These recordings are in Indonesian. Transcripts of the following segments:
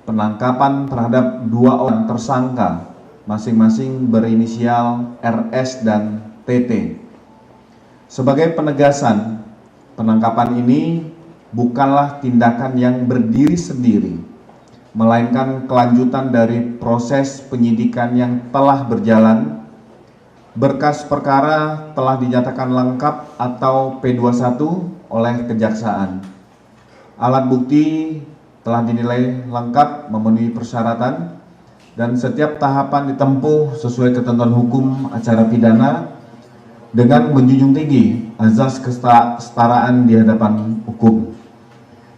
penangkapan terhadap 2 orang tersangka, masing-masing berinisial RS dan TT. Sebagai penegasan, penangkapan ini bukanlah tindakan yang berdiri sendiri, melainkan kelanjutan dari proses penyidikan yang telah berjalan. Berkas perkara telah dinyatakan lengkap atau P21 oleh Kejaksaan. Alat bukti telah dinilai lengkap memenuhi persyaratan dan setiap tahapan ditempuh sesuai ketentuan hukum acara pidana dengan menjunjung tinggi azas kesetaraan di hadapan hukum.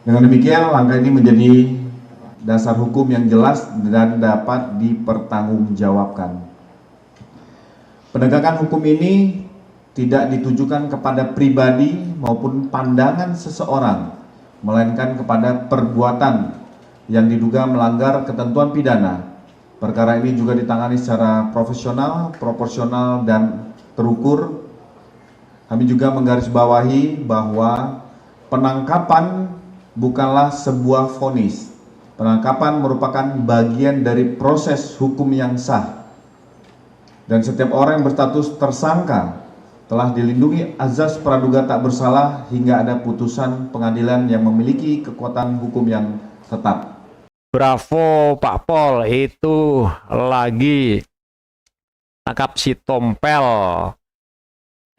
Dengan demikian, langkah ini menjadi dasar hukum yang jelas dan dapat dipertanggungjawabkan. Penegakan hukum ini tidak ditujukan kepada pribadi maupun pandangan seseorang, melainkan kepada perbuatan yang diduga melanggar ketentuan pidana. Perkara ini juga ditangani secara profesional, proporsional, dan terukur. Kami juga menggarisbawahi bahwa penangkapan bukanlah sebuah vonis. Penangkapan merupakan bagian dari proses hukum yang sah. Dan setiap orang yang berstatus tersangka telah dilindungi azas praduga tak bersalah hingga ada putusan pengadilan yang memiliki kekuatan hukum yang tetap. Bravo Pak Pol, itu lagi tangkap si Tompel.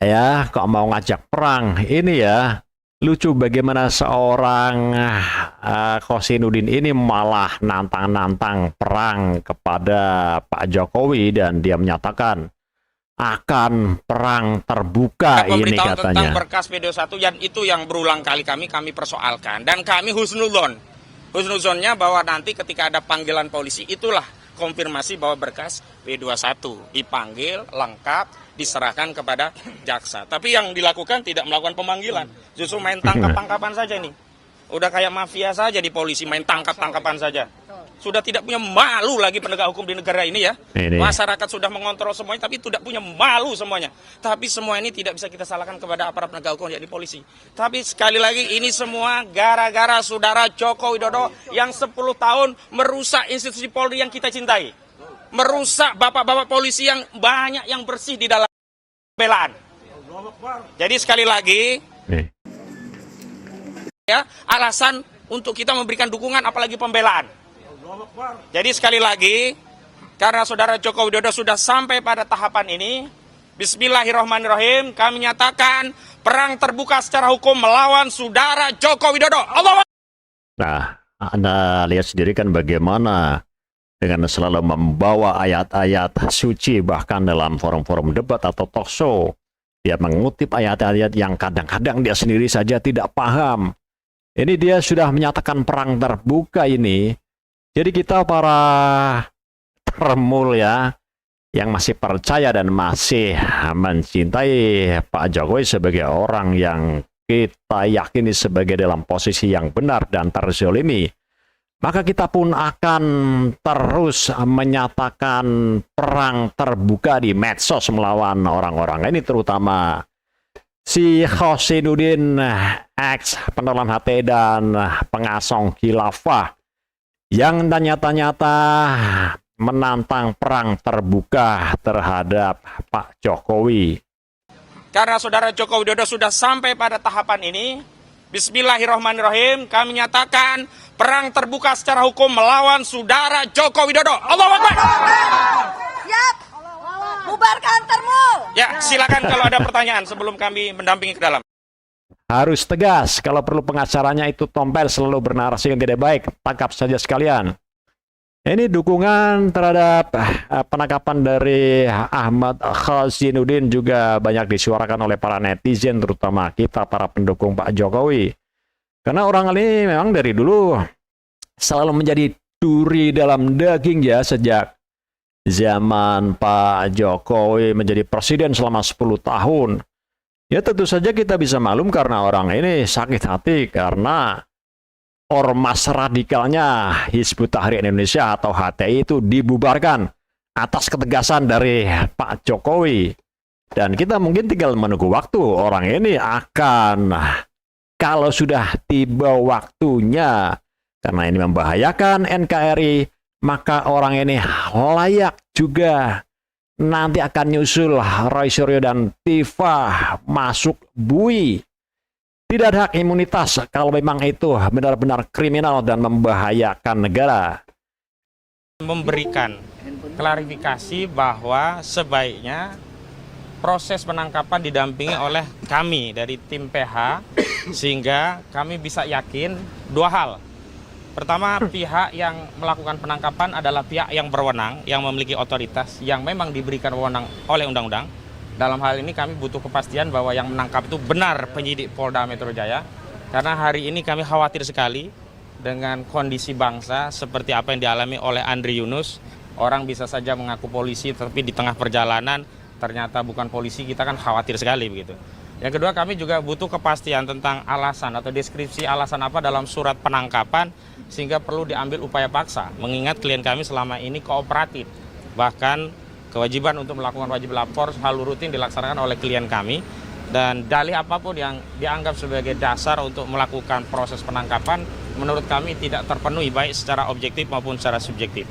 Ya, kok mau ngajak perang ini ya. Lucu bagaimana seorang Khosinuddin ini malah nantang-nantang perang kepada Pak Jokowi dan dia menyatakan akan perang terbuka ini katanya. Tentang berkas P21 dan itu yang berulang kali kami persoalkan dan kami husnuzonnya bahwa nanti ketika ada panggilan polisi itulah konfirmasi bahwa berkas P21 dipanggil lengkap diserahkan kepada jaksa. Tapi yang dilakukan tidak melakukan pemanggilan, justru main tangkap-tangkapan saja nih. Udah kayak mafia saja di polisi, main tangkap-tangkapan saja. Sudah tidak punya malu lagi penegak hukum di negara ini ya. Masyarakat sudah mengontrol semuanya, tapi tidak punya malu semuanya. Tapi semua ini tidak bisa kita salahkan kepada aparat penegak hukum yakni polisi. Tapi sekali lagi ini semua gara-gara saudara Joko Widodo yang 10 tahun merusak institusi Polri yang kita cintai. Merusak bapak-bapak polisi yang banyak yang bersih di dalam pembelaan. Jadi sekali lagi ya, alasan untuk kita memberikan dukungan apalagi pembelaan. Jadi sekali lagi, karena saudara Joko Widodo sudah sampai pada tahapan ini, bismillahirrahmanirrahim, kami nyatakan perang terbuka secara hukum melawan saudara Joko Widodo. Allah. Nah, Anda lihat sendiri kan bagaimana dengan selalu membawa ayat-ayat suci bahkan dalam forum-forum debat atau talk show. Dia mengutip ayat-ayat yang kadang-kadang dia sendiri saja tidak paham. Ini dia sudah menyatakan perang terbuka ini. Jadi kita para termul ya, yang masih percaya dan masih mencintai Pak Jokowi sebagai orang yang kita yakini sebagai dalam posisi yang benar dan terzolimi, maka kita pun akan terus menyatakan perang terbuka di medsos melawan orang-orang ini, terutama si Khosinuddin ex penolong HT dan pengasong khilafah yang nyata-nyata menantang perang terbuka terhadap Pak Jokowi. Karena saudara Joko Widodo sudah sampai pada tahapan ini, bismillahirrahmanirrahim, kami nyatakan perang terbuka secara hukum melawan saudara Joko Widodo. Allahu Akbar. Siap. Bubarkan termul. Ya, silakan kalau ada pertanyaan sebelum kami mendampingi ke dalam. Harus tegas, kalau perlu pengacaranya itu Tompel selalu bernarasi yang tidak baik, tangkap saja sekalian. Ini dukungan terhadap penangkapan dari Ahmad Khosinuddin juga banyak disuarakan oleh para netizen, terutama kita para pendukung Pak Jokowi. Karena orang ini memang dari dulu selalu menjadi duri dalam daging ya, sejak zaman Pak Jokowi menjadi presiden selama 10 tahun. Ya tentu saja kita bisa maklum karena orang ini sakit hati karena ormas radikalnya Hizbut Tahrir Indonesia atau HTI itu dibubarkan atas ketegasan dari Pak Jokowi. Dan kita mungkin tinggal menunggu waktu orang ini akan, kalau sudah tiba waktunya, karena ini membahayakan NKRI, maka orang ini layak juga nanti akan nyusul Roy Suryo dan Tifa masuk bui. Tidak ada hak imunitas kalau memang itu benar-benar kriminal dan membahayakan negara. Memberikan klarifikasi bahwa sebaiknya proses penangkapan didampingi oleh kami dari tim PH, sehingga kami bisa yakin dua hal. Pertama, pihak yang melakukan penangkapan adalah pihak yang berwenang, yang memiliki otoritas, yang memang diberikan wewenang oleh undang-undang. Dalam hal ini kami butuh kepastian bahwa yang menangkap itu benar penyidik Polda Metro Jaya. Karena hari ini kami khawatir sekali dengan kondisi bangsa seperti apa yang dialami oleh Andri Yunus. Orang bisa saja mengaku polisi, tapi di tengah perjalanan ternyata bukan polisi, kita kan khawatir sekali begitu. Yang kedua, kami juga butuh kepastian tentang alasan atau deskripsi alasan apa dalam surat penangkapan, sehingga perlu diambil upaya paksa, mengingat klien kami selama ini kooperatif. Bahkan kewajiban untuk melakukan wajib lapor selalu rutin dilaksanakan oleh klien kami, dan dalih apapun yang dianggap sebagai dasar untuk melakukan proses penangkapan menurut kami tidak terpenuhi baik secara objektif maupun secara subjektif.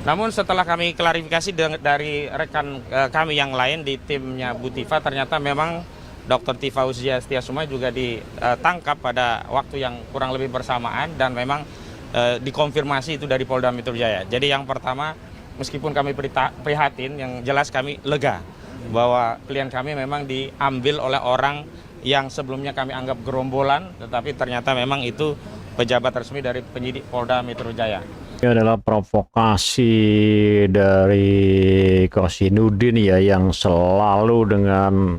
Namun setelah kami klarifikasi dari rekan kami yang lain di timnya Bu Tifa, ternyata memang Dr. Tifa Uziastia-Suma juga ditangkap pada waktu yang kurang lebih bersamaan, dan memang dikonfirmasi itu dari Polda Metro Jaya. Jadi yang pertama, meskipun kami prihatin, yang jelas kami lega bahwa klien kami memang diambil oleh orang yang sebelumnya kami anggap gerombolan, tetapi ternyata memang itu pejabat resmi dari penyidik Polda Metro Jaya. Ini adalah provokasi dari Kosinudin ya, yang selalu dengan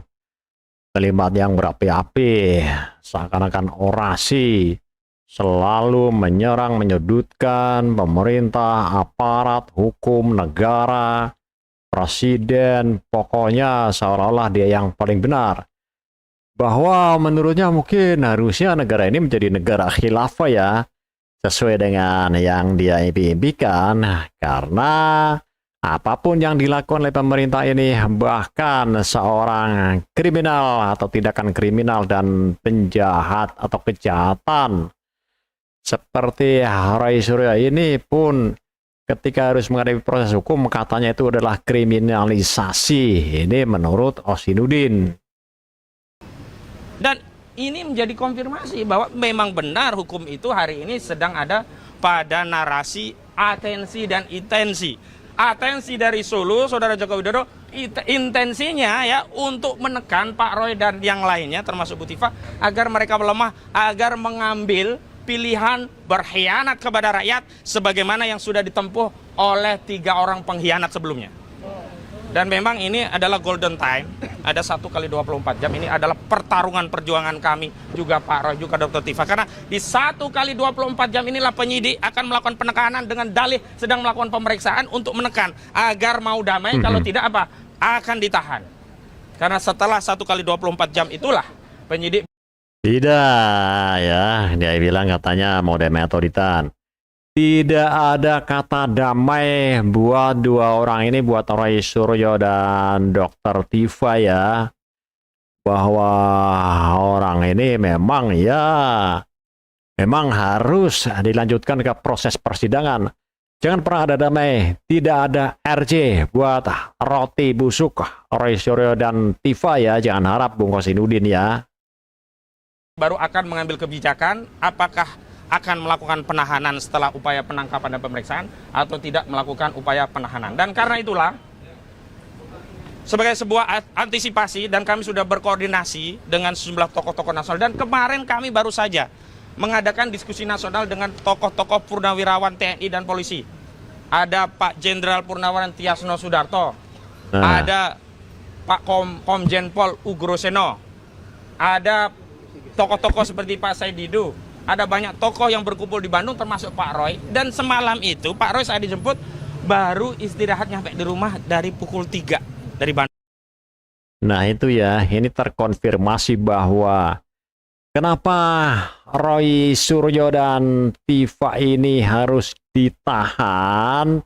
kalimat yang berapi-api, seakan-akan orasi, selalu menyerang, menyudutkan pemerintah, aparat, hukum, negara, presiden, pokoknya seolah-olah dia yang paling benar. Bahwa menurutnya mungkin harusnya negara ini menjadi negara khilafah ya, sesuai dengan yang dia impikan, karena apapun yang dilakukan oleh pemerintah ini, bahkan seorang kriminal atau tindakan kriminal dan penjahat atau kejahatan seperti Roy Suryo ini pun ketika harus menghadapi proses hukum, katanya itu adalah kriminalisasi. Ini menurut Kosinudin. Dan ini menjadi konfirmasi bahwa memang benar hukum itu hari ini sedang ada pada narasi atensi dan intensi. Atensi dari Solo, Saudara Joko Widodo, intensinya ya untuk menekan Pak Roy dan yang lainnya termasuk Bu Tifa agar mereka melemah, agar mengambil pilihan berkhianat kepada rakyat sebagaimana yang sudah ditempuh oleh 3 orang pengkhianat sebelumnya. Dan memang ini adalah golden time, ada 1 kali 24 jam, ini adalah pertarungan perjuangan kami, juga Pak Roy, juga Dr. Tifa. Karena di 1 kali 24 jam inilah penyidik akan melakukan penekanan dengan dalih sedang melakukan pemeriksaan untuk menekan, agar mau damai, kalau tidak apa, akan ditahan. Karena setelah 1 kali 24 jam itulah penyidik. Tidak ya, dia bilang katanya mau damai atau ditahan. Tidak ada kata damai buat 2 orang ini, buat Roy Suryo dan Dr. Tifa ya. Bahwa orang ini memang harus dilanjutkan ke proses persidangan. Jangan pernah ada damai, tidak ada RJ buat roti busuk Roy Suryo dan Tifa ya. Jangan harap Bung Kosinudin ya. Baru akan mengambil kebijakan apakah akan melakukan penahanan setelah upaya penangkapan dan pemeriksaan atau tidak melakukan upaya penahanan. Dan karena itulah, sebagai sebuah antisipasi, dan kami sudah berkoordinasi dengan sejumlah tokoh-tokoh nasional, dan kemarin kami baru saja mengadakan diskusi nasional dengan tokoh-tokoh purnawirawan TNI dan polisi. Ada Pak Jenderal Purnawirawan Tiasno Sudarto, ada Pak Komjen Pol Ugroseno, ada tokoh-tokoh seperti Pak Said Didu, ada banyak tokoh yang berkumpul di Bandung termasuk Pak Roy. Dan semalam itu Pak Roy saat dijemput baru istirahat nyampe di rumah dari pukul 3 dari Bandung. Nah itu ya, ini terkonfirmasi bahwa kenapa Roy Suryo dan Tifa ini harus ditahan,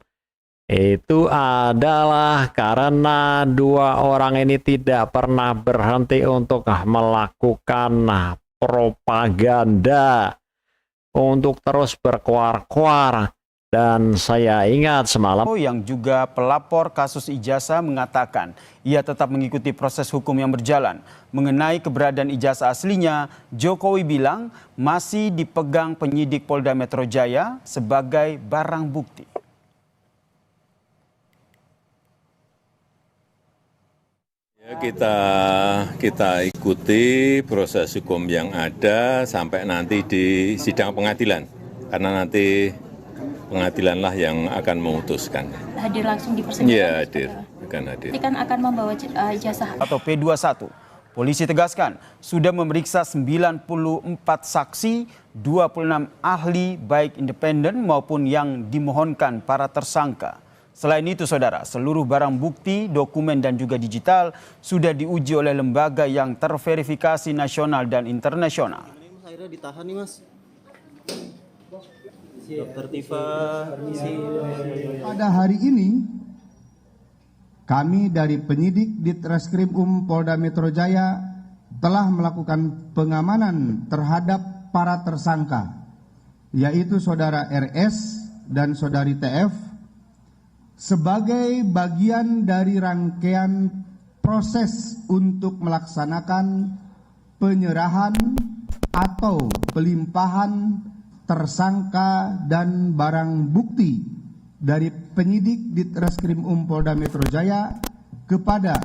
itu adalah karena 2 orang ini tidak pernah berhenti untuk melakukan propaganda untuk terus berkuar-kuar. Dan saya ingat semalam yang juga pelapor kasus ijazah mengatakan ia tetap mengikuti proses hukum yang berjalan. Mengenai keberadaan ijazah aslinya, Jokowi bilang masih dipegang penyidik Polda Metro Jaya sebagai barang bukti. Ya, kita ikuti proses hukum yang ada sampai nanti di sidang pengadilan, karena nanti pengadilanlah yang akan memutuskan. Hadir langsung di persidangan? Iya, hadir. Akan hadir. Nanti kan akan membawa ijazah. Atau P21. Polisi tegaskan sudah memeriksa 94 saksi, 26 ahli baik independen maupun yang dimohonkan para tersangka. Selain itu, saudara, seluruh barang bukti, dokumen dan juga digital sudah diuji oleh lembaga yang terverifikasi nasional dan internasional. Akhirnya ditahan nih, Mas. Dokter Tifa, pada hari ini kami dari penyidik Ditreskrim Polda Metro Jaya telah melakukan pengamanan terhadap para tersangka, yaitu saudara RS dan saudari TF, sebagai bagian dari rangkaian proses untuk melaksanakan penyerahan atau pelimpahan tersangka dan barang bukti dari penyidik Ditreskrim Polda Metro Jaya kepada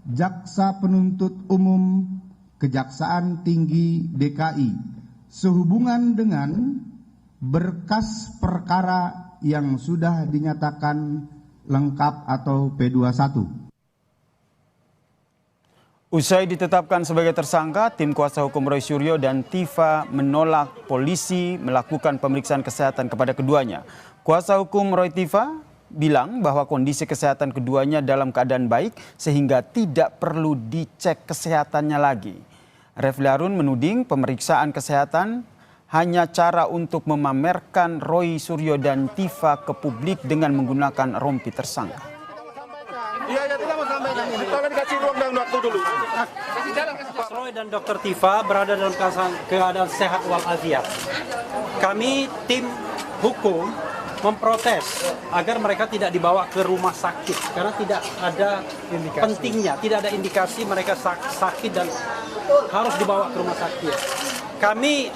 Jaksa Penuntut Umum Kejaksaan Tinggi DKI sehubungan dengan berkas perkara yang sudah dinyatakan lengkap atau P21. Usai ditetapkan sebagai tersangka, tim kuasa hukum Roy Suryo dan Tifa menolak polisi melakukan pemeriksaan kesehatan kepada keduanya. Kuasa hukum Roy Tifa bilang bahwa kondisi kesehatan keduanya dalam keadaan baik sehingga tidak perlu dicek kesehatannya lagi. Refli Harun menuding pemeriksaan kesehatan hanya cara untuk memamerkan Roy Suryo dan Tifa ke publik dengan menggunakan rompi tersangka. Iya, kita mau sampaikan ini. Tolong dikasih ruang dan waktu dulu. Pak Roy dan Dr. Tifa berada dalam keadaan sehat walafiat. Kami tim hukum memprotes agar mereka tidak dibawa ke rumah sakit karena tidak ada pentingnya, tidak ada indikasi mereka sakit dan harus dibawa ke rumah sakit. Kami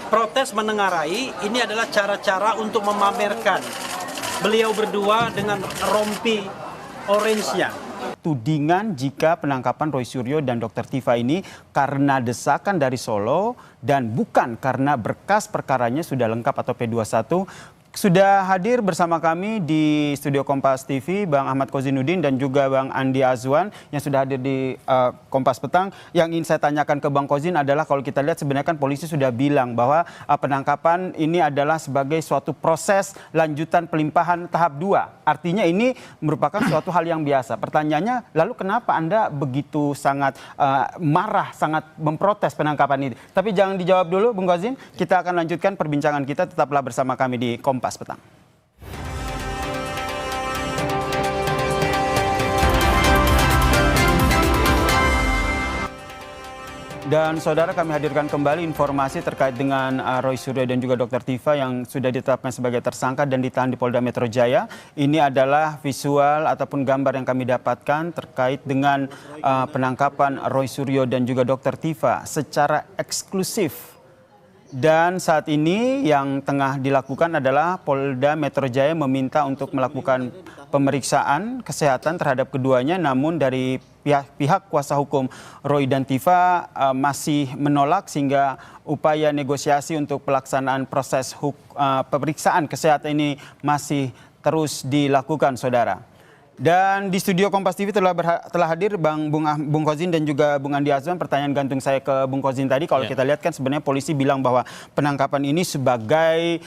protes menengarai ini adalah cara-cara untuk memamerkan beliau berdua dengan rompi orange-nya. Tudingan jika penangkapan Roy Suryo dan Dr. Tifa ini karena desakan dari Solo dan bukan karena berkas perkaranya sudah lengkap atau P21. Sudah hadir bersama kami di studio Kompas TV Bang Ahmad Kozinuddin dan juga Bang Andi Azwan yang sudah hadir di Kompas Petang. Yang ingin saya tanyakan ke Bang Kozin adalah kalau kita lihat sebenarnya kan polisi sudah bilang bahwa penangkapan ini adalah sebagai suatu proses lanjutan pelimpahan tahap 2. Artinya ini merupakan suatu hal yang biasa. Pertanyaannya, lalu kenapa Anda begitu sangat marah, sangat memprotes penangkapan ini? Tapi jangan dijawab dulu Bung Kozin, kita akan lanjutkan perbincangan kita, tetaplah bersama kami di Kompas Petang. Dan saudara, kami hadirkan kembali informasi terkait dengan Roy Suryo dan juga Dr. Tifa yang sudah ditetapkan sebagai tersangka dan ditahan di Polda Metro Jaya. Ini adalah visual ataupun gambar yang kami dapatkan terkait dengan penangkapan Roy Suryo dan juga Dr. Tifa secara eksklusif. Dan saat ini yang tengah dilakukan adalah Polda Metro Jaya meminta untuk melakukan pemeriksaan kesehatan terhadap keduanya, namun dari pihak kuasa hukum Roy dan Tifa masih menolak sehingga upaya negosiasi untuk pelaksanaan proses pemeriksaan kesehatan ini masih terus dilakukan, saudara. Dan di studio Kompas TV telah hadir Bung Kozin dan juga Bung Andi Azwan. Pertanyaan gantung saya ke Bung Kozin tadi, kalau kita lihat kan sebenarnya polisi bilang bahwa penangkapan ini sebagai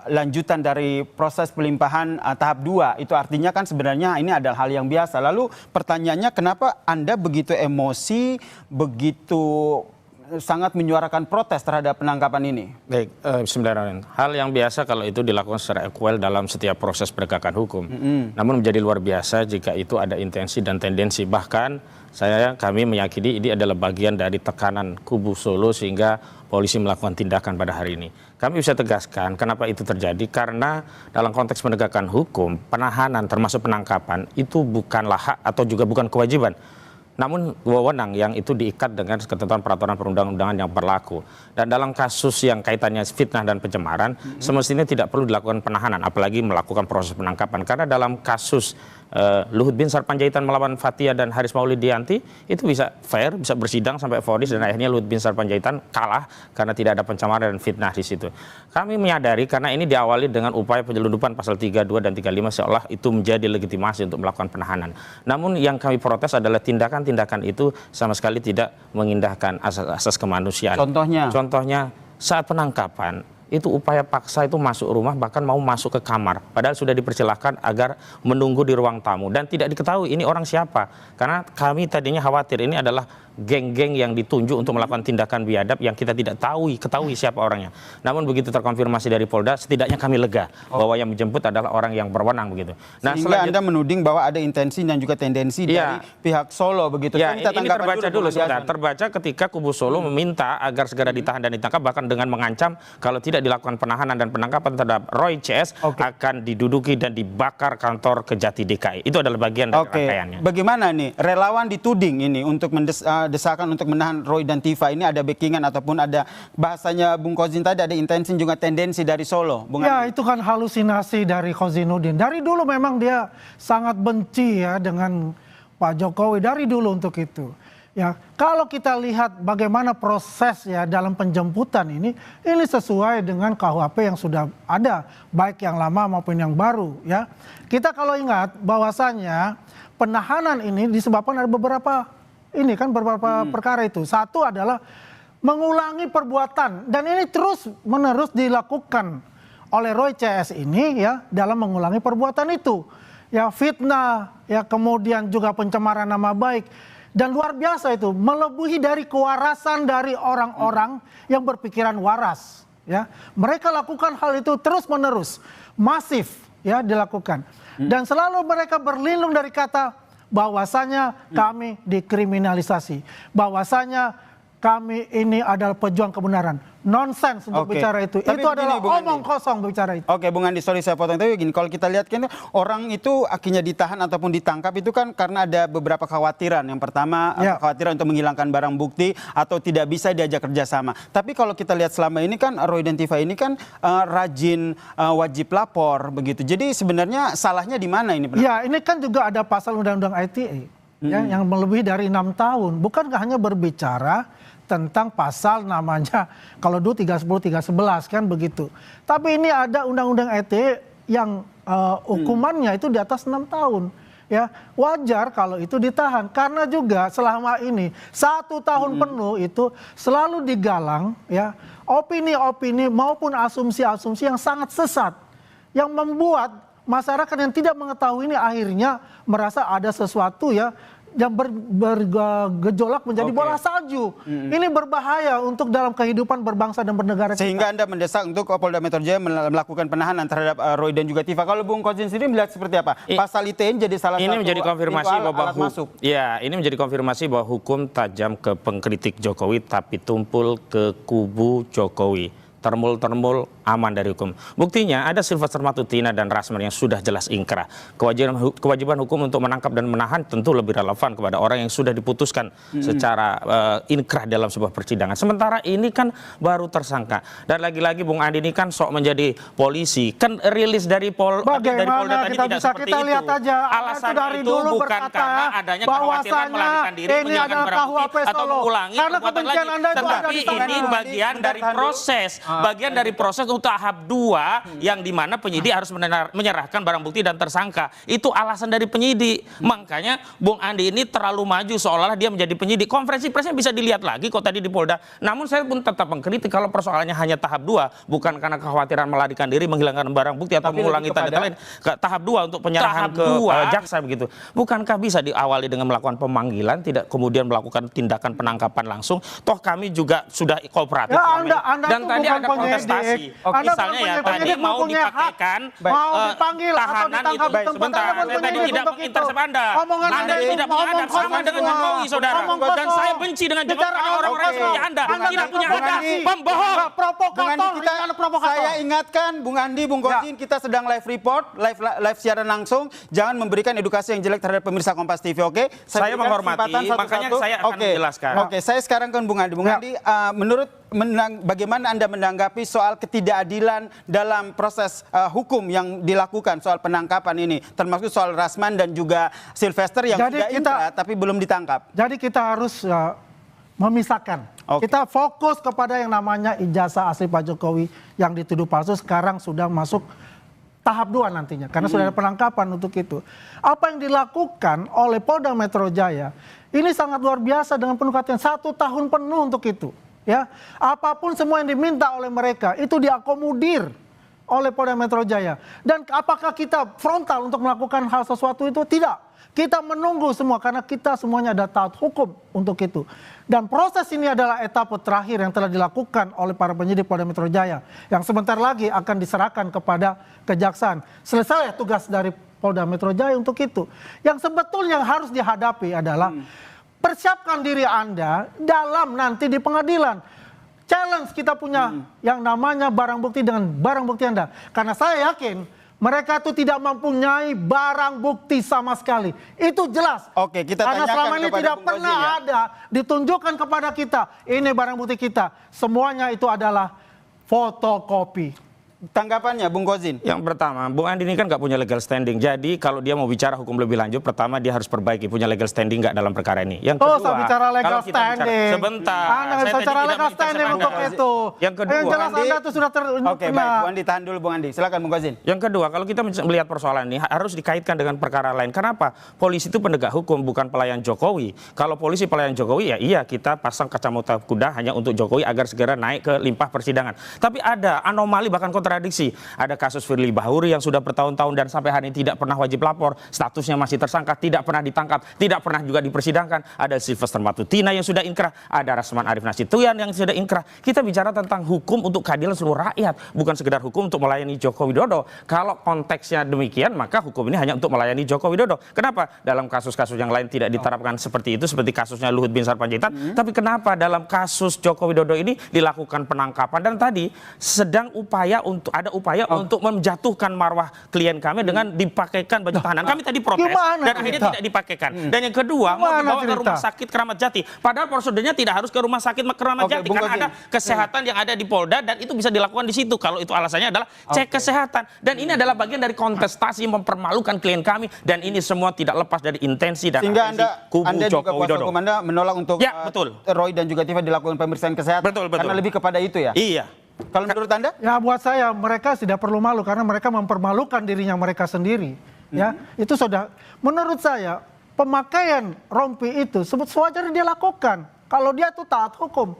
lanjutan dari proses pelimpahan tahap 2. Itu artinya kan sebenarnya ini adalah hal yang biasa. Lalu pertanyaannya, kenapa Anda begitu emosi, begitu sangat menyuarakan protes terhadap penangkapan ini? Baik, bismillahirrahmanirrahim. Hal yang biasa kalau itu dilakukan secara equal dalam setiap proses penegakan hukum. Namun menjadi luar biasa jika itu ada intensi dan tendensi. Bahkan kami meyakini ini adalah bagian dari tekanan kubu Solo sehingga polisi melakukan tindakan pada hari ini. Kami bisa tegaskan kenapa itu terjadi, karena dalam konteks penegakan hukum, penahanan termasuk penangkapan itu bukanlah hak atau juga bukan kewajiban, namun wewenang yang itu diikat dengan ketentuan peraturan perundang-undangan yang berlaku. Dan dalam kasus yang kaitannya fitnah dan pencemaran, semestinya tidak perlu dilakukan penahanan, apalagi melakukan proses penangkapan. Karena dalam kasus Luhut bin Sarpanjaitan melawan Fathia dan Haris Maulidiyanti, itu bisa fair, bisa bersidang sampai vonis, dan akhirnya Luhut bin Sarpanjaitan kalah karena tidak ada pencemaran dan fitnah di situ. Kami menyadari karena ini diawali dengan upaya penyelundupan pasal 32 dan 35 seolah itu menjadi legitimasi untuk melakukan penahanan. Namun yang kami protes adalah tindakan itu sama sekali tidak mengindahkan asas kemanusiaan. Contohnya saat penangkapan itu upaya paksa itu masuk rumah, bahkan mau masuk ke kamar, padahal sudah dipersilahkan agar menunggu di ruang tamu dan tidak diketahui ini orang siapa, karena kami tadinya khawatir ini adalah geng-geng yang ditunjuk untuk melakukan tindakan biadab yang kita tidak ketahui siapa orangnya. Namun begitu terkonfirmasi dari Polda, setidaknya kami lega bahwa yang menjemput adalah orang yang berwenang begitu. Nah, sehingga Anda menuding bahwa ada intensi dan juga tendensi dari pihak Solo begitu. Ya, ini terbaca dulu sebentar. Terbaca ketika kubu Solo meminta agar segera ditahan dan ditangkap, bahkan dengan mengancam kalau tidak dilakukan penahanan dan penangkapan terhadap Roy CS akan diduduki dan dibakar kantor Kejati DKI. Itu adalah bagian dari rangkaiannya. Bagaimana nih relawan dituding ini untuk desakan untuk menahan Roy dan Tifa ini, ada backingan ataupun ada bahasanya Bung Kozin tadi, ada intensi juga tendensi dari Solo? Ya, itu kan halusinasi dari Kozinuddin. Dari dulu memang dia sangat benci ya dengan Pak Jokowi dari dulu untuk itu. Ya, kalau kita lihat bagaimana proses ya dalam penjemputan ini sesuai dengan KUHP yang sudah ada, baik yang lama maupun yang baru ya. Kita kalau ingat bahwasannya penahanan ini disebabkan ada beberapa perkara itu. Satu adalah mengulangi perbuatan, dan ini terus menerus dilakukan oleh Roy CS ini ya dalam mengulangi perbuatan itu. Ya, fitnah, ya kemudian juga pencemaran nama baik. Dan luar biasa itu, melebihi dari kewarasan dari orang-orang yang berpikiran waras. Ya, mereka lakukan hal itu terus menerus, masif ya dilakukan. Dan selalu mereka berlindung dari kata bahwasanya kami dikriminalisasi, bahwasanya kami ini adalah pejuang kebenaran. Nonsens untuk bicara itu. Tapi itu adalah omong kosong bicara itu. Oke, Bung Andi, sorry saya potong. Tapi gini, kalau kita lihat kan orang itu akhirnya ditahan ataupun ditangkap itu kan karena ada beberapa kekhawatiran. Yang pertama, kekhawatiran untuk menghilangkan barang bukti atau tidak bisa diajak kerjasama. Tapi kalau kita lihat selama ini kan Roy dan Tifa ini kan rajin wajib lapor begitu. Jadi sebenarnya salahnya di mana ini? Ya, ini kan juga ada pasal Undang-Undang ITE ya, yang melebihi dari 6 tahun. Bukankah hanya berbicara tentang pasal namanya kalau dulu 310 311 kan begitu. Tapi ini ada Undang-Undang ITE yang hukumannya itu di atas 6 tahun. Ya, wajar kalau itu ditahan karena juga selama ini 1 tahun penuh itu selalu digalang ya opini-opini maupun asumsi-asumsi yang sangat sesat yang membuat masyarakat yang tidak mengetahui ini akhirnya merasa ada sesuatu ya yang bergejolak menjadi bola salju. Ini berbahaya untuk dalam kehidupan berbangsa dan bernegara kita. Sehingga Anda mendesak untuk Polda Metro Jaya melakukan penahanan terhadap Roy dan juga Tifa. Kalau Bung Kozin sendiri melihat seperti apa? Pasal ITE jadi salah satu menjadi konfirmasi bahwa masuk. Ya, ini menjadi konfirmasi bahwa hukum tajam ke pengkritik Jokowi tapi tumpul ke kubu Jokowi. Termul aman dari hukum. Buktinya ada Sylvester Matutina dan Rasman yang sudah jelas ingkrah. Kewajiban hukum untuk menangkap dan menahan tentu lebih relevan kepada orang yang sudah diputuskan secara inkrah dalam sebuah persidangan. Sementara ini kan baru tersangka. Dan lagi-lagi Bung Andi ini kan sok menjadi polisi. Kan rilis dari Polda tadi tidak seperti itu. Lihat aja, alasannya itu bukan karena adanya kekhawatiran melarikan diri, menghilangkan barang bukti atau mengulangi perbuatan lagi. Tetapi ini bagian dari proses. Bagian dari proses untuk tahap 2 yang dimana penyidik harus menyerahkan barang bukti dan tersangka. Itu alasan dari penyidik. Makanya Bung Andi ini terlalu maju seolah-olah dia menjadi penyidik. Konferensi persnya bisa dilihat lagi kok tadi di Polda. Namun saya pun tetap mengkritik kalau persoalannya hanya tahap 2, bukan karena kekhawatiran melarikan diri, menghilangkan barang bukti atau mengulangi tanda lain. Tahap 2 untuk penyerahan ke jaksa begitu. Bukankah bisa diawali dengan melakukan pemanggilan, tidak kemudian melakukan tindakan penangkapan langsung? Toh kami juga sudah kooperatif. Ya, anda dan tadi ada kontestasi. Anda misalnya ya tadi mau dipakaikan mau dipanggil atau tahanan ditangkap itu. di tempat Sebentar, Anda saya tadi tidak mengintersep Anda. Omongan Anda Anda tidak punya adab sama dengan Jokowi, saudara. Dan saya benci dengan Jokowi karena orang-orang seperti Anda tidak punya adab, pembohong. Provokator. Saya ingatkan Bung Andi, Bung Kozin, kita sedang live report, live siaran langsung. Jangan memberikan edukasi yang jelek terhadap pemirsa Kompas TV, oke? Saya menghormati, makanya saya akan menjelaskan. Oke, saya sekarang ke Bung Andi. Bung Andi, bagaimana Anda menanggapi soal ketidakadilan dalam proses hukum yang dilakukan soal penangkapan ini, termasuk soal Rasman dan juga Sylvester yang sudah inkrah tapi belum ditangkap? Jadi kita harus memisahkan. Kita fokus kepada yang namanya ijazah asli Pak Jokowi yang dituduh palsu, sekarang sudah masuk tahap 2 nantinya, karena sudah ada penangkapan untuk itu. Apa yang dilakukan oleh Polda Metro Jaya ini sangat luar biasa dengan penuh hati, 1 tahun penuh untuk itu. Ya, apapun semua yang diminta oleh mereka itu diakomodir oleh Polda Metro Jaya. Dan apakah kita frontal untuk melakukan hal sesuatu itu? Tidak. Kita menunggu semua karena kita semuanya ada taat hukum untuk itu. Dan proses ini adalah etapa terakhir yang telah dilakukan oleh para penyidik Polda Metro Jaya yang sebentar lagi akan diserahkan kepada kejaksaan. Selesai tugas dari Polda Metro Jaya untuk itu. Yang sebetulnya yang harus dihadapi adalah persiapkan diri Anda dalam nanti di pengadilan. Challenge kita punya yang namanya barang bukti dengan barang bukti Anda. Karena saya yakin mereka itu tidak mempunyai barang bukti sama sekali. Itu jelas. Oke, kita karena tanyakan selama ini kepada tidak Bung pernah Kozin, ya? ada ditunjukkan kepada kita. Ini barang bukti kita. Semuanya itu adalah fotokopi. Tanggapannya Bung Kozin? Yang pertama, Bung Andi ini kan nggak punya legal standing. Jadi kalau dia mau bicara hukum lebih lanjut, pertama dia harus perbaiki punya legal standing nggak dalam perkara ini. Yang kedua, saya bicara legal kalau kita standing. Sebentar, Anda saya bicara tadi legal tidak standing untuk itu. Yang kedua, yang jelas Anda itu sudah Oke, baik, Bung Andi tahan dulu Bung Andi. Silakan Bung Kozin. Yang kedua, kalau kita melihat persoalan ini harus dikaitkan dengan perkara lain. Kenapa? Polisi itu penegak hukum, bukan pelayan Jokowi. Kalau polisi pelayan Jokowi, ya iya kita pasang kacamata kuda hanya untuk Jokowi agar segera naik ke limpah persidangan. Tapi ada anomali bahkan kontradiksi. Ada kasus Firly Bahuri yang sudah bertahun-tahun dan sampai hari ini tidak pernah wajib lapor, statusnya masih tersangka, tidak pernah ditangkap, tidak pernah juga dipersidangkan. Ada Sylvester Matutina yang sudah inkrah, ada Rasman Arif Nasution yang sudah inkrah. Kita bicara tentang hukum untuk keadilan seluruh rakyat, bukan sekedar hukum untuk melayani Joko Widodo. Kalau konteksnya demikian, maka hukum ini hanya untuk melayani Joko Widodo. Kenapa? Dalam kasus-kasus yang lain tidak diterapkan seperti itu, seperti kasusnya Luhut Bin Sarpanjaitan. Tapi kenapa dalam kasus Joko Widodo ini dilakukan penangkapan dan tadi sedang ada upaya untuk menjatuhkan marwah klien kami dengan dipakaikan baju tahanan. Kami tadi protes dan akhirnya tidak dipakaikan. Dan yang kedua, mau dibawa ke rumah sakit Kramat Jati. Padahal prosedurnya tidak harus ke rumah sakit Kramat Jati karena ada kesehatan yang ada di Polda dan itu bisa dilakukan di situ. Kalau itu alasannya adalah cek kesehatan. Dan ini adalah bagian dari kontestasi mempermalukan klien kami dan ini semua tidak lepas dari intensi dan sehingga kubu Anda juga Joko kuasa Widodo. hukum Anda menolak untuk betul. Roy dan juga Tifa dilakukan pemeriksaan kesehatan. Betul. Karena lebih kepada itu ya? Iya. Kalau menurut Anda? Ya buat saya mereka tidak perlu malu karena mereka mempermalukan dirinya mereka sendiri. Ya, itu sudah menurut saya pemakaian rompi itu sewajarnya dia lakukan. Kalau dia itu taat hukum.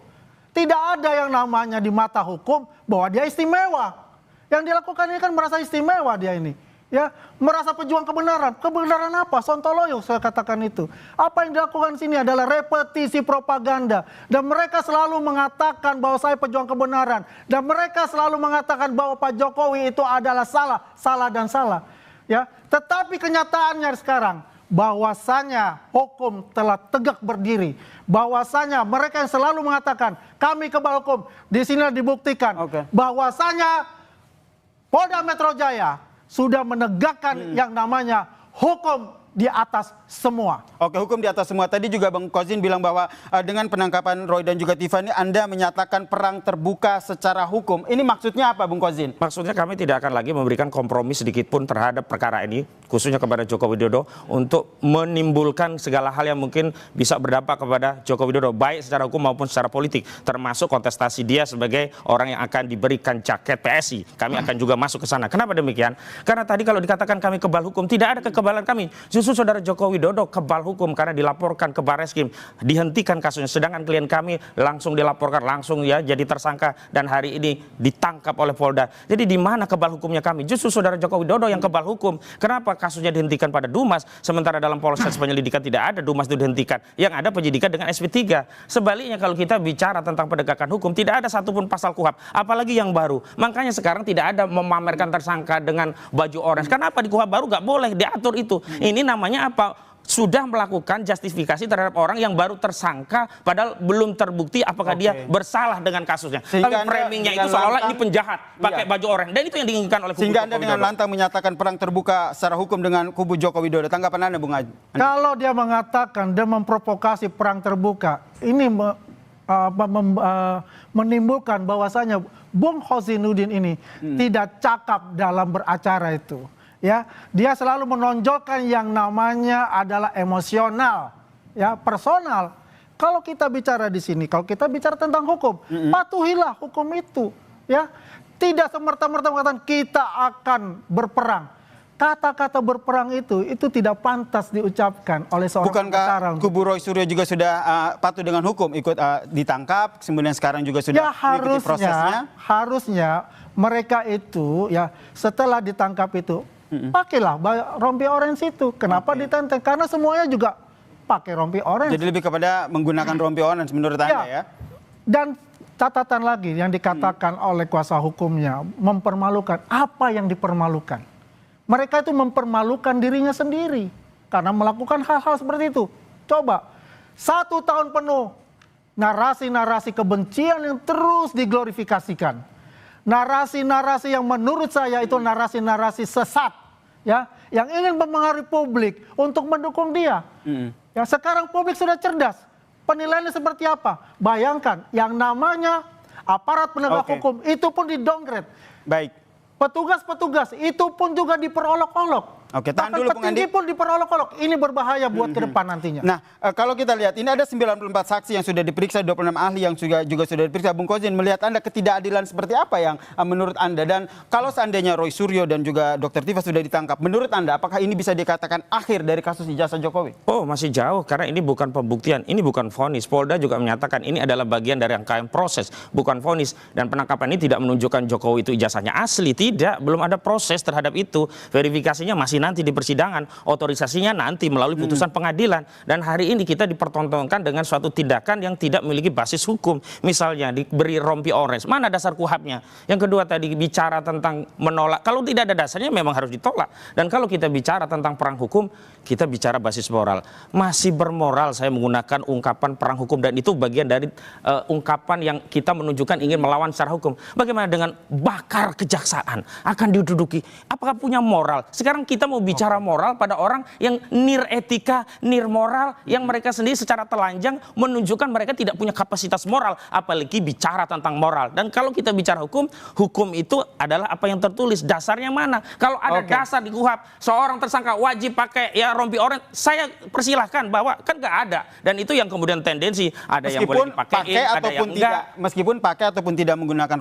Tidak ada yang namanya di mata hukum bahwa dia istimewa. Yang dilakukan ini kan merasa istimewa dia ini. Ya, merasa pejuang kebenaran. Kebenaran apa? Sontoloyo saya katakan itu. Apa yang dilakukan sini adalah repetisi propaganda dan mereka selalu mengatakan bahwa saya pejuang kebenaran dan mereka selalu mengatakan bahwa Pak Jokowi itu adalah salah dan salah. Ya, tetapi kenyataannya sekarang bahwasanya hukum telah tegak berdiri, bahwasanya mereka yang selalu mengatakan kami kebal hukum, di sini dibuktikan bahwasanya Polda Metro Jaya sudah menegakkan yang namanya hukum di atas semua. Oke, hukum di atas semua. Tadi juga Bang Kozin bilang bahwa dengan penangkapan Roy dan juga Tiffany, Anda menyatakan perang terbuka secara hukum. Ini maksudnya apa, Bung Kozin? Maksudnya kami tidak akan lagi memberikan kompromi sedikit pun terhadap perkara ini, khususnya kepada Joko Widodo, untuk menimbulkan segala hal yang mungkin bisa berdampak kepada Joko Widodo, baik secara hukum maupun secara politik, termasuk kontestasi dia sebagai orang yang akan diberikan jaket PSI. Kami akan juga masuk ke sana. Kenapa demikian? Karena tadi kalau dikatakan kami kebal hukum, tidak ada kekebalan kami. Justru saudara Joko Widodo kebal hukum karena dilaporkan ke Barreskrim, dihentikan kasusnya, sedangkan klien kami langsung dilaporkan, langsung ya jadi tersangka dan hari ini ditangkap oleh Polda. Jadi di mana kebal hukumnya kami? Justru saudara Joko Widodo yang kebal hukum. Kenapa? kasusnya dihentikan pada Dumas, sementara dalam proses penyelidikan tidak ada, Dumas itu dihentikan. Yang ada penyidikan dengan SP3. Sebaliknya kalau kita bicara tentang penegakan hukum, tidak ada satupun pasal KUHP, apalagi yang baru. Makanya sekarang tidak ada memamerkan tersangka dengan baju orange. Kenapa di KUHP baru nggak boleh diatur itu? Ini namanya apa? Sudah melakukan justifikasi terhadap orang yang baru tersangka padahal belum terbukti apakah dia bersalah dengan kasusnya. Tapi framingnya itu seolah-olah ini penjahat pakai baju oranye, dan itu yang diinginkan oleh kubu sehingga Joko Anda dengan Widodo. lantang menyatakan perang terbuka secara hukum dengan kubu Joko Widodo. Tanggapan Anda, Bung Andi? Kalau dia mengatakan dan memprovokasi perang terbuka, ini menimbulkan bahwasanya Bung Khozinuddin ini tidak cakap dalam beracara itu. Ya, dia selalu menonjolkan yang namanya adalah emosional, ya, personal. Kalau kita bicara di sini, kalau kita bicara tentang hukum, patuhilah hukum itu, ya. Tidak semerta-merta mengatakan kita akan berperang. Kata-kata berperang itu tidak pantas diucapkan oleh seorang Bukankah kubu Roy Suryo juga sudah patuh dengan hukum, ikut ditangkap, kemudian sekarang juga sudah mengikuti prosesnya? Harusnya mereka itu, ya, setelah ditangkap itu pakailah rompi orange itu. Kenapa ditenteng? Karena semuanya juga pakai rompi orange. Jadi lebih kepada menggunakan rompi orange menurut Anda, ya? Dan catatan lagi yang dikatakan oleh kuasa hukumnya, mempermalukan. Apa yang dipermalukan? Mereka itu mempermalukan dirinya sendiri karena melakukan hal-hal seperti itu. Coba 1 tahun penuh narasi-narasi kebencian yang terus diglorifikasikan. Narasi-narasi yang menurut saya itu narasi-narasi sesat, ya, yang ingin mempengaruhi publik untuk mendukung dia. Ya, sekarang publik sudah cerdas. Penilaiannya seperti apa? Bayangkan, yang namanya aparat penegak hukum itu pun di-downgrade. Baik. Petugas-petugas itu pun juga diperolok-olok. Oke, tahan dulu, Bung Andi. Petinggi pun diperolok-olok. Ini berbahaya buat ke depan nantinya. Nah, kalau kita lihat, ini ada 94 saksi yang sudah diperiksa, 26 ahli yang juga sudah diperiksa. Bung Kozin, melihat Anda ketidakadilan seperti apa yang menurut Anda? Dan kalau seandainya Roy Suryo dan juga Dr. Tifa sudah ditangkap, menurut Anda apakah ini bisa dikatakan akhir dari kasus ijazah Jokowi? Oh, masih jauh, karena ini bukan pembuktian, ini bukan vonis. Polda juga menyatakan ini adalah bagian dari rangkaian proses, bukan vonis. Dan penangkapan ini tidak menunjukkan Jokowi itu ijazahnya asli, tidak. Belum ada proses terhadap itu. Verifikasinya masih nanti di persidangan, otorisasinya nanti melalui putusan pengadilan. Dan hari ini kita dipertontonkan dengan suatu tindakan yang tidak memiliki basis hukum. Misalnya diberi rompi orange, mana dasar KUHP-nya? Yang kedua tadi bicara tentang menolak, kalau tidak ada dasarnya memang harus ditolak. Dan kalau kita bicara tentang perang hukum, kita bicara basis moral. Masih bermoral saya menggunakan ungkapan perang hukum, dan itu bagian dari ungkapan yang kita menunjukkan ingin melawan secara hukum. Bagaimana dengan bakar kejaksaan? Akan diduduki. Apakah punya moral? Sekarang kita mau bicara moral pada orang yang nir etika, nir moral, yang mereka sendiri secara telanjang menunjukkan mereka tidak punya kapasitas moral, apalagi bicara tentang moral. Dan kalau kita bicara hukum, hukum itu adalah apa yang tertulis, dasarnya mana? Kalau ada dasar di KUHP, seorang tersangka wajib pakai ya rompi orange, saya persilahkan, bahwa kan nggak ada. Dan itu yang kemudian tendensi, ada yang boleh dipakai, ada yang enggak. Meskipun pakai ataupun tidak menggunakan